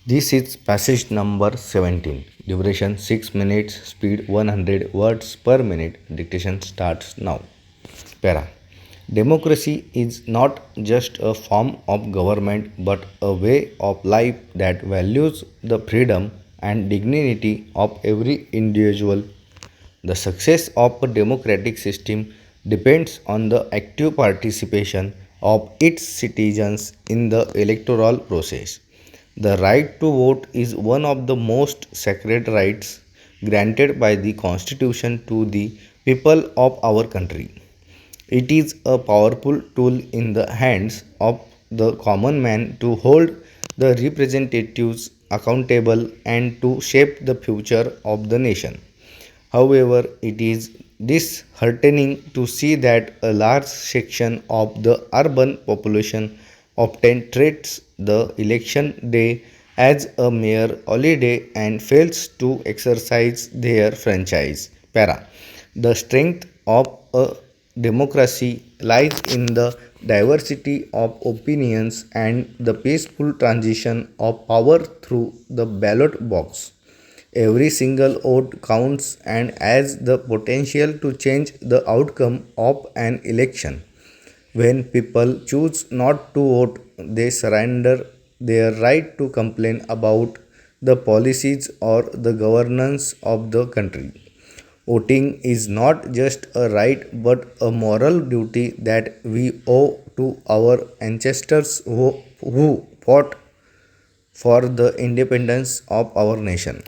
This is passage number 17. Duration 6 minutes, speed 100 words per minute. Dictation starts now. Para. Democracy is not just a form of government but a way of life that values the freedom and dignity of every individual. The success of a democratic system depends on the active participation of its citizens in the electoral process. The right to vote is one of the most sacred rights granted by the Constitution to the people of our country. It is a powerful tool in the hands of the common man to hold the representatives accountable and to shape the future of the nation. However, it is disheartening to see that a large section of the urban population often treats the election day as a mere holiday and fails to exercise their franchise. Para. The strength of a democracy lies in the diversity of opinions and the peaceful transition of power through the ballot box. Every single vote counts and has the potential to change the outcome of an election. When people choose not to vote, they surrender their right to complain about the policies or the governance of the country. Voting is not just a right but a moral duty that we owe to our ancestors who fought for the independence of our nation.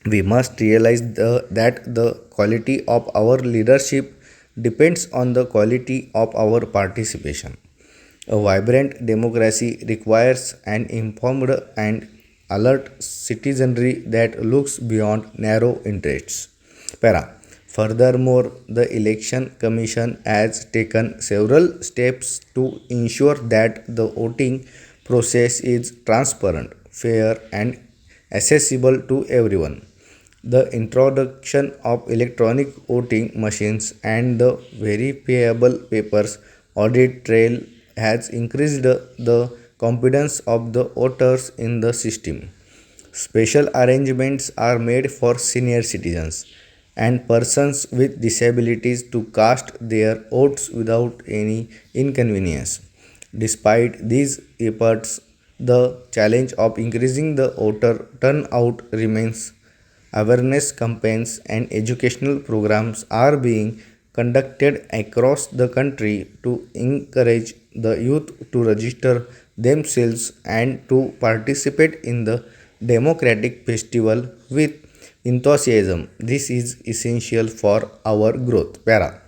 We must realize that the quality of our leadership depends on the quality of our participation. A vibrant democracy requires an informed and alert citizenry that looks beyond narrow interests. Para. Furthermore, the Election Commission has taken several steps to ensure that the voting process is transparent, fair, and accessible to everyone. The introduction of electronic voting machines and the verifiable papers audit trail has increased the confidence of the voters in the system. Special arrangements are made for senior citizens and persons with disabilities to cast their votes without any inconvenience. Despite these efforts, the challenge of increasing the voter turnout remains. Awareness campaigns and educational programs are being conducted across the country to encourage the youth to register themselves and to participate in the democratic festival with enthusiasm. This is essential for our growth. Para.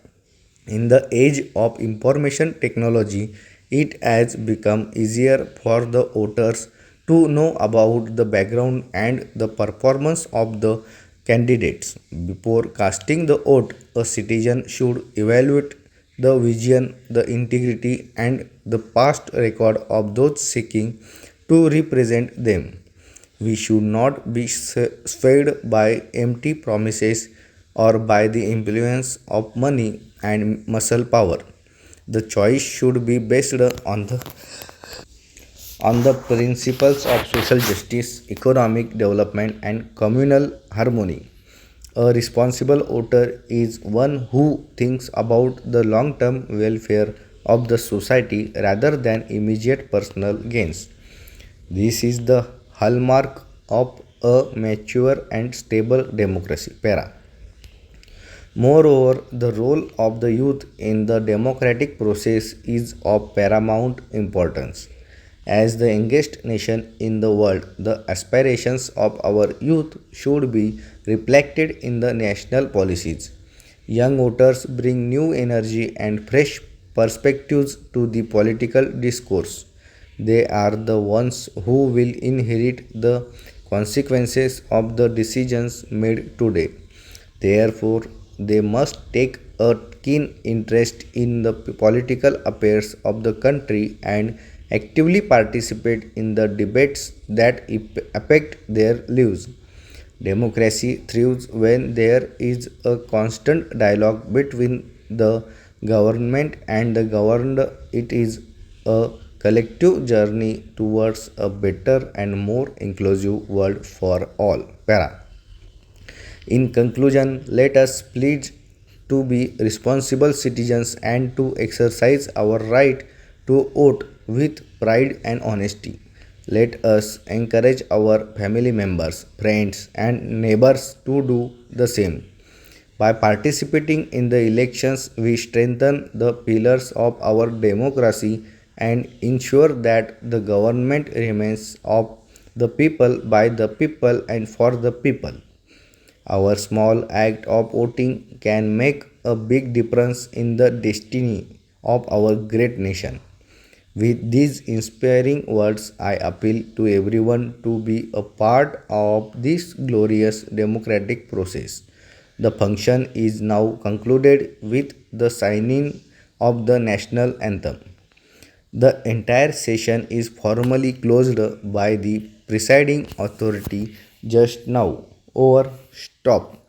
In the age of information technology, it has become easier for the voters to know about the background and the performance of the candidates. Before casting the vote, a citizen should evaluate the vision, the integrity, and the past record of those seeking to represent them. We should not be swayed by empty promises or by the influence of money and muscle power. The choice should be based on the principles of social justice, economic development, and communal harmony. A responsible voter is one who thinks about the long term welfare of the society rather than immediate personal gains. This is the hallmark of a mature and stable democracy. Para. Moreover, the role of the youth in the democratic process is of paramount importance. As the youngest nation in the world, the aspirations of our youth should be reflected in the national policies. Young voters bring new energy and fresh perspectives to the political discourse. They are the ones who will inherit the consequences of the decisions made today. Therefore, they must take a keen interest in the political affairs of the country and actively participate in the debates that affect their lives. Democracy thrives when there is a constant dialogue between the government and the governed. It is a collective journey towards a better and more inclusive world for all. Para. In conclusion, let us pledge to be responsible citizens and to exercise our right to vote with pride and honesty. Let us encourage our family members, friends, and neighbors to do the same. By participating in the elections, we strengthen the pillars of our democracy and ensure that the government remains of the people, by the people, and for the people. Our small act of voting can make a big difference in the destiny of our great nation. With these inspiring words, I appeal to everyone to be a part of this glorious democratic process. The function is now concluded with the signing of the national anthem. The entire session is formally closed by the presiding authority just now. Over. Stop.